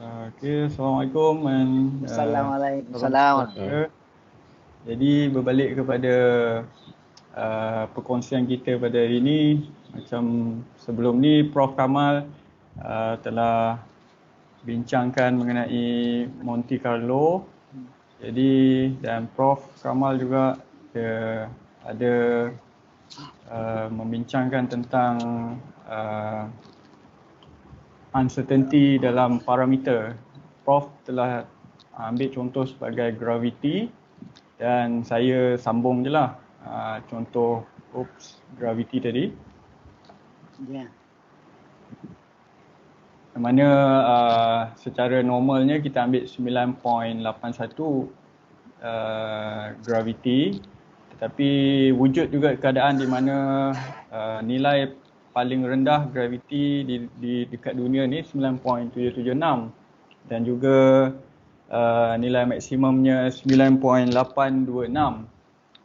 Okay, Assalamualaikum dan Assalamualaikum. Jadi berbalik kepada perkongsian kita pada hari ini, macam sebelum ni Prof Kamal telah bincangkan mengenai Monte Carlo. Jadi dan Prof Kamal juga ada membincangkan tentang uncertainty dalam parameter. Prof telah ambil contoh sebagai gravity dan saya sambung je lah contoh gravity tadi. Ya. Mana secara normalnya kita ambil 9.81 gravity, tetapi wujud juga keadaan di mana nilai paling rendah gravity di dekat dunia ni 9.776 dan juga nilai maksimumnya 9.826.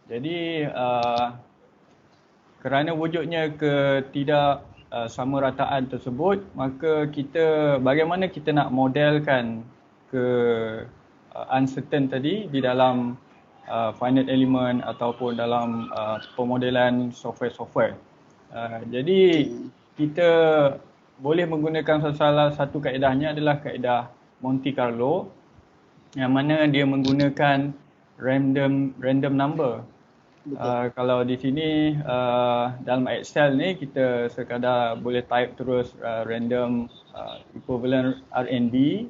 Jadi kerana wujudnya ketidak samarataan tersebut, maka bagaimana kita nak modelkan uncertain tadi di dalam finite element ataupun dalam pemodelan software. Jadi kita boleh menggunakan salah satu kaedahnya adalah kaedah Monte Carlo, yang mana dia menggunakan random number. Kalau di sini dalam Excel ni kita sekadar boleh type terus random equivalent RND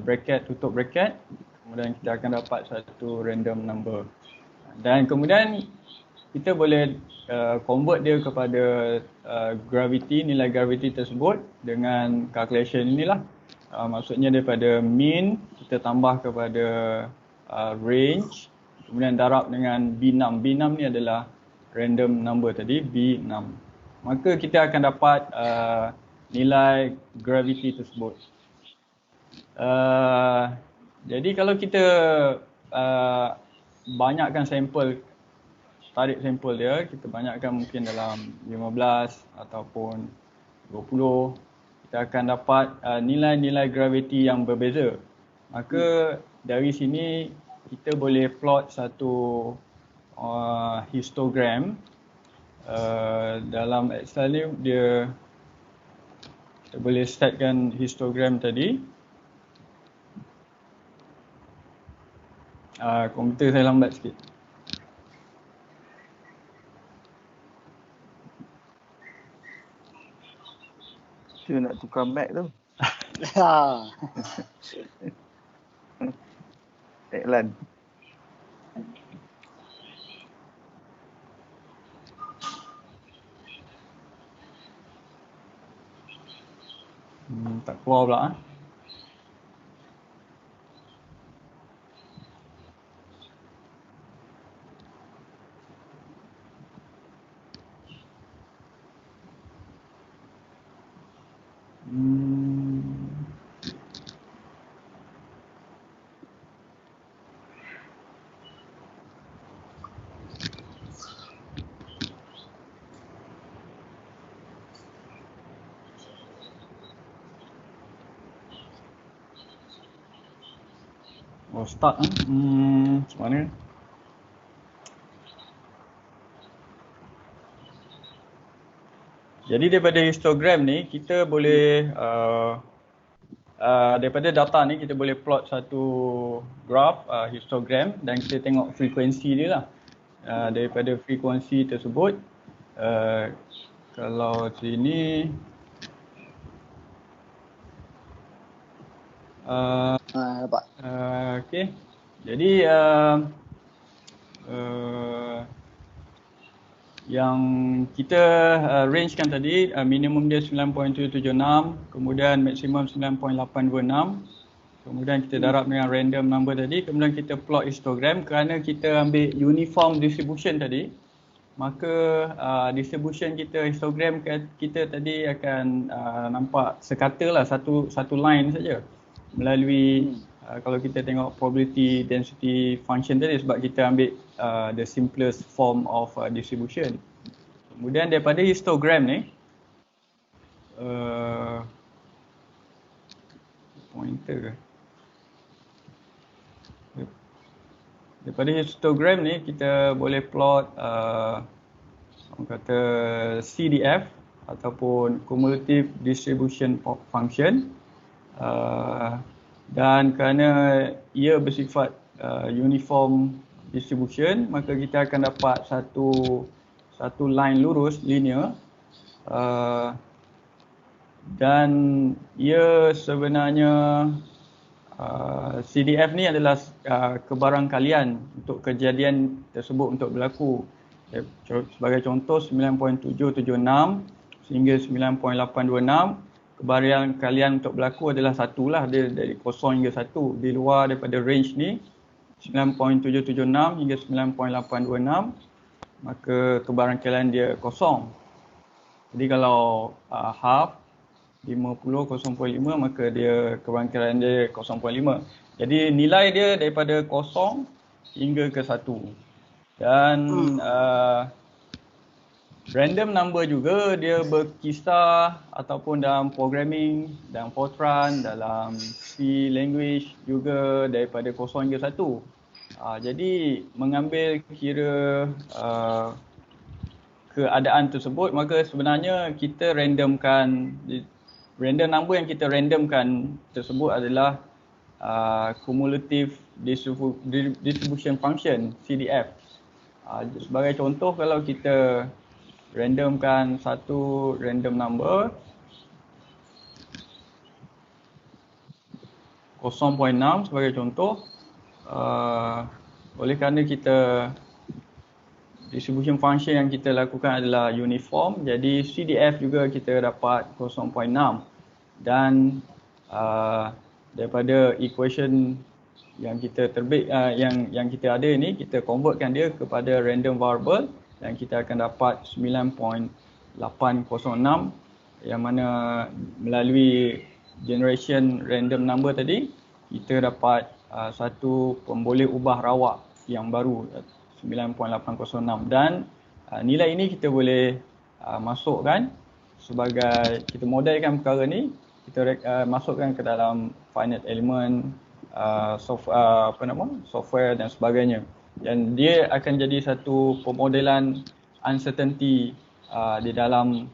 bracket tutup bracket, kemudian kita akan dapat satu random number. Dan kemudian kita boleh convert dia kepada nilai gravity tersebut dengan calculation inilah. Maksudnya daripada mean kita tambah kepada range, kemudian darab dengan B6. B6 ni adalah random number tadi, B6. Maka kita akan dapat nilai gravity tersebut. Jadi kalau kita banyakkan sampel, tarik sampel dia, kita banyakkan mungkin dalam 15 ataupun 20, kita akan dapat nilai-nilai gravity yang berbeza. Maka dari sini kita boleh plot satu histogram. Dalam Excel ni kita boleh setkan histogram tadi. Komputer saya lambat sikit. Dia nak tukar Mac tu. Iklan. Tak keluar pula. Start macam mana? Jadi daripada histogram ni kita boleh daripada data ni kita boleh plot satu graph histogram dan kita tengok frekuensi dia lah. Daripada frekuensi tersebut kalau sini dapat. Okey. Jadi yang kita rangekan tadi minimum dia 9.776, kemudian maksimum 9.826. Kemudian kita darab dengan random number tadi, kemudian kita plot histogram. Kerana kita ambil uniform distribution tadi, maka distribution kita, histogram kita tadi akan nampak sekata lah satu line saja melalui kalau kita tengok probability density function tadi, sebab kita ambil the simplest form of distribution. Kemudian daripada histogram ni kita ke? Daripada histogram ni kita boleh plot orang kata CDF ataupun cumulative distribution function, dan kerana ia bersifat uniform distribution, maka kita akan dapat satu line lurus linear, dan ia sebenarnya CDF ni adalah kebarangkalian untuk kejadian tersebut untuk berlaku. Sebagai contoh 9.776 sehingga 9.826, kebarangkalian untuk berlaku adalah 1 lah, dia dari 0 hingga 1. Di luar daripada range ni 9.776 hingga 9.826, maka kebarangkalian dia 0. Jadi kalau half 50 0.5, maka dia kebarangkalian dia 0.5. Jadi nilai dia daripada 0 hingga ke 1. Dan random number juga dia berkisar ataupun dalam programming, dalam Fortran, dalam C language juga daripada 0 hingga 1. Jadi mengambil kira keadaan tersebut, maka sebenarnya kita random number yang kita randomkan tersebut adalah cumulative distribution function, CDF. Sebagai contoh, kalau kita randomkan satu random number 0.6 sebagai contoh, oleh kerana kita distribution function yang kita lakukan adalah uniform, jadi CDF juga kita dapat 0.6. Dan daripada equation yang kita yang kita ada ni, kita convertkan dia kepada random variable dan kita akan dapat 9.806, yang mana melalui generation random number tadi kita dapat satu pemboleh ubah rawak yang baru 9.806, dan nilai ini kita boleh masukkan sebagai, kita modelkan perkara ni, kita masukkan ke dalam finite element software dan sebagainya, dan dia akan jadi satu pemodelan uncertainty di dalam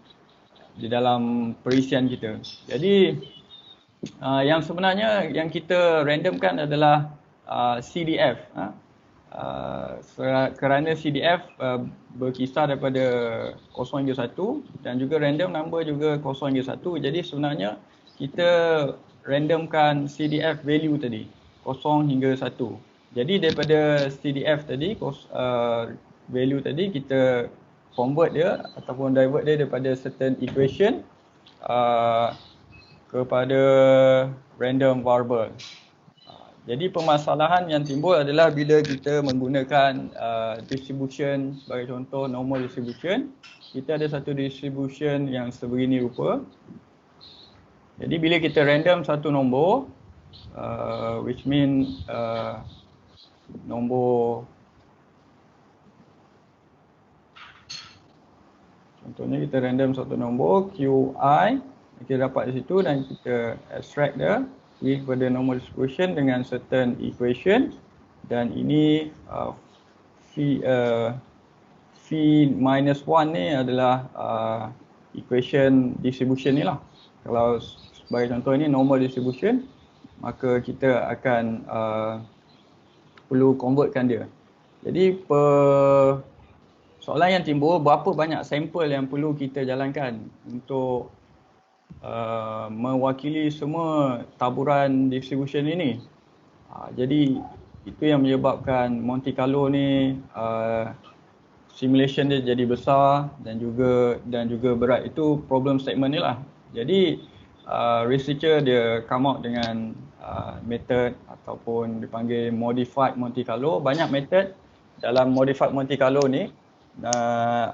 perisian kita. Jadi yang sebenarnya yang kita randomkan adalah CDF. Kerana CDF berkisar daripada 0 hingga 1 dan juga random number juga 0 hingga 1. Jadi sebenarnya kita randomkan CDF value tadi 0 hingga 1. Jadi daripada CDF tadi value tadi kita convert dia ataupun divert dia daripada certain equation kepada random variable. Jadi permasalahan yang timbul adalah bila kita menggunakan distribution, sebagai contoh normal distribution, kita ada satu distribution yang sebegini rupa. Jadi bila kita random satu nombor, which mean nombor, contohnya kita random satu nombor QI, kita dapat di situ dan kita extract dia kepada normal distribution dengan certain equation, dan ini V minus 1 ni adalah equation distribution ni lah. Kalau sebagai contoh ini normal distribution, maka kita akan perlu convertkan dia. Jadi soalan yang timbul, berapa banyak sampel yang perlu kita jalankan untuk mewakili semua taburan distribution ini. Jadi itu yang menyebabkan Monte Carlo ni simulation dia jadi besar dan juga berat. Itu problem statement ni lah. Jadi researcher dia come out dengan method ataupun dipanggil modified Monte Carlo. Banyak method dalam modified Monte Carlo ni.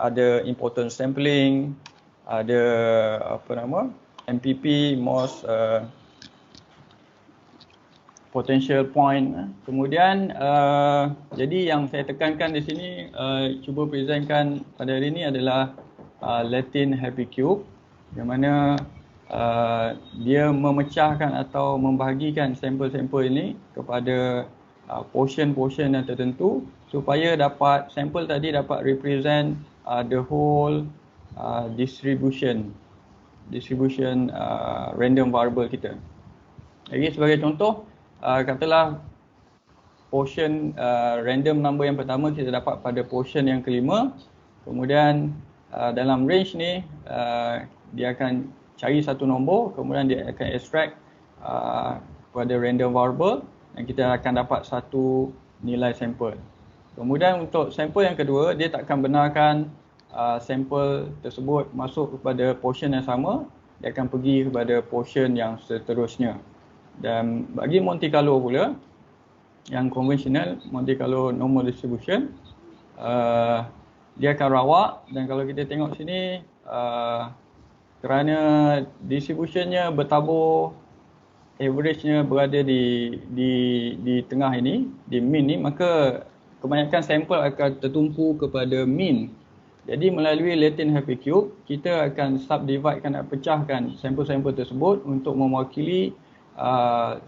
Ada importance sampling, ada MPP, most potential point. Kemudian jadi yang saya tekankan di sini, cuba presentkan pada hari ini adalah Latin Happy Cube, yang mana dia memecahkan atau membahagikan sampel-sampel ini kepada portion-portion yang tertentu supaya dapat sampel tadi dapat represent the whole distribution random variable kita. Jadi sebagai contoh, katalah portion random number yang pertama kita dapat pada portion yang kelima. Kemudian dalam range ni dia akan cari satu nombor, kemudian dia akan extract pada random variable dan kita akan dapat satu nilai sampel. Kemudian untuk sampel yang kedua, dia tak akan benarkan sampel tersebut masuk kepada portion yang sama, dia akan pergi kepada portion yang seterusnya. Dan bagi Monte Carlo pula, yang konvensional, Monte Carlo normal distribution, dia akan rawak, dan kalau kita tengok sini, kerana distributionnya bertabur, average-nya berada di tengah ini, di mean ni, maka kebanyakan sampel akan tertumpu kepada mean. Jadi melalui latent happy cube, kita akan subdividekan, pecahkan sampel-sampel tersebut untuk mewakili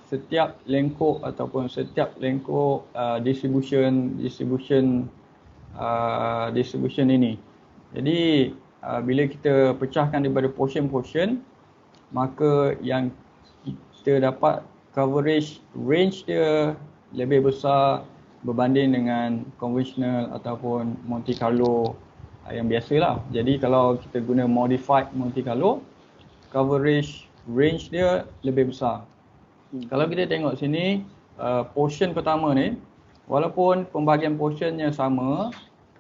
setiap lengkuk ataupun setiap lengkuk distribution ini. Jadi bila kita pecahkan daripada portion-portion, maka yang kita dapat coverage range dia lebih besar berbanding dengan konvensional ataupun Monte Carlo yang biasalah. Jadi kalau kita guna modified Monte Carlo, coverage range dia lebih besar. Kalau kita tengok sini, portion pertama ni, walaupun pembahagian portionnya sama,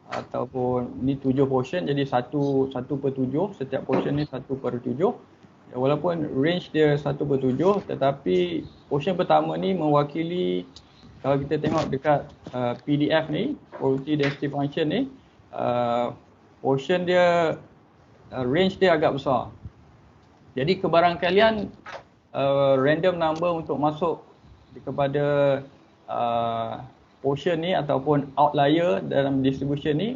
ataupun ni 7 portion, jadi 1/7, setiap portion ni 1/7. Walaupun range dia 1/7, tetapi portion pertama ni mewakili, kalau kita tengok dekat PDF ni, probability density function ni, portion dia, range dia agak besar. Jadi kebarangkalian random number untuk masuk kepada portion ni ataupun outlier dalam distribution ni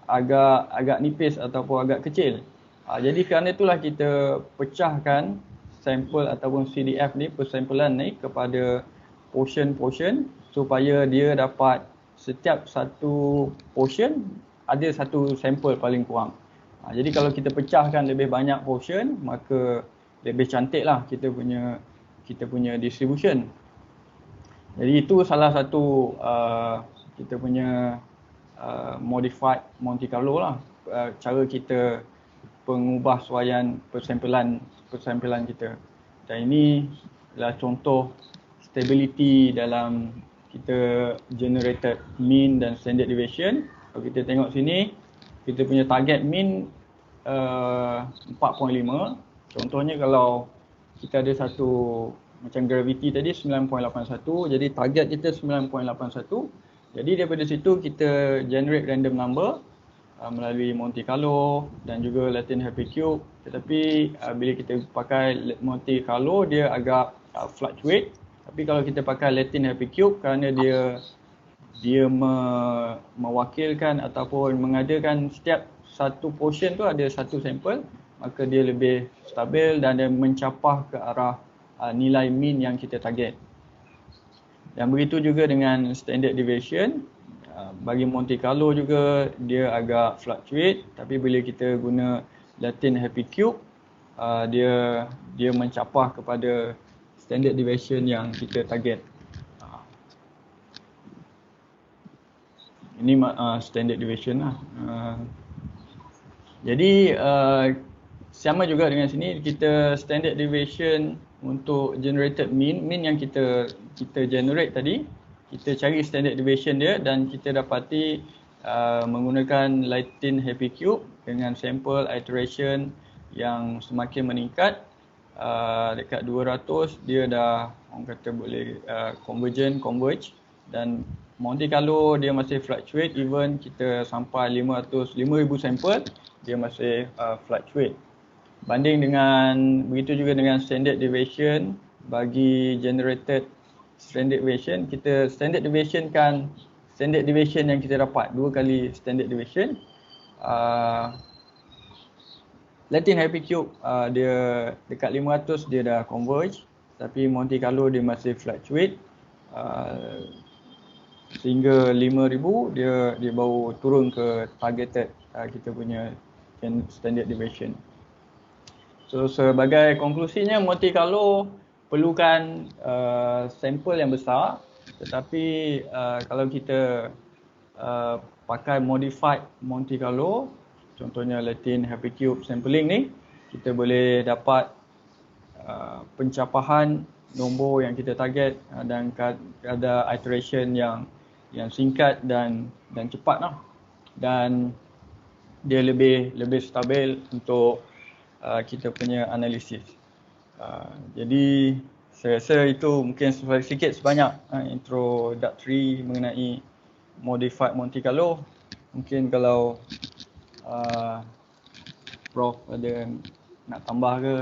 agak nipis ataupun agak kecil. Jadi kerana itulah kita pecahkan sampel ataupun CDF ni, persampelan ni kepada portion-portion supaya dia dapat setiap satu portion ada satu sampel paling kurang. Jadi kalau kita pecahkan lebih banyak portion, maka lebih cantik lah kita punya distribution. Jadi itu salah satu kita punya modified Monte Carlo lah, cara kita pengubah suaian persampelan kita. Dan ini adalah contoh stability dalam kita generated mean dan standard deviation. Kalau kita tengok sini, kita punya target mean 4.5. Contohnya kalau kita ada satu macam gravity tadi 9.81, jadi target kita 9.81. Jadi daripada situ kita generate random number melalui Monte Carlo dan juga latent happy cube. Tetapi bila kita pakai Monte Carlo, dia agak fluctuate. Tapi kalau kita pakai latent happy cube, kerana dia mewakilkan ataupun mengadakan setiap satu portion tu ada satu sampel, maka dia lebih stabil dan dia mencapah ke arah nilai mean yang kita target. Dan begitu juga dengan standard deviation. Bagi Monte Carlo juga dia agak fluctuate, tapi bila kita guna latent happy cube, dia mencapah kepada standard deviation yang kita target. Ini standard deviation lah. Jadi sama juga dengan sini, kita standard deviation untuk generated mean yang kita generate tadi, kita cari standard deviation dia dan kita dapati menggunakan latent happy cube dengan sample iteration yang semakin meningkat, dekat 200 dia dah orang kata boleh converge, dan Monte Carlo dia masih fluctuate, even kita sampai 5,000 sampel dia masih fluctuate. Banding dengan begitu juga dengan standard deviation, bagi generated standard deviation, kita standard deviation yang kita dapat 2 kali standard deviation, Latin Happy Cube dia dekat 500 dia dah converge, tapi Monte Carlo dia masih fluctuate sehingga 5000 dia baru turun ke targeted kita punya standard deviation. So sebagai konklusinya, Monte Carlo perlukan sampel yang besar, tetapi kalau kita pakai modified Monte Carlo, contohnya Latin Happy Cube sampling ni, kita boleh dapat pencapaian nombor yang kita target dan ada iteration yang singkat dan cepat lah. Dan dia lebih stabil untuk kita punya analisis. Jadi saya rasa itu mungkin sedikit sebanyak introductory mengenai modified Monte Carlo. Mungkin kalau Prof ada nak tambah ke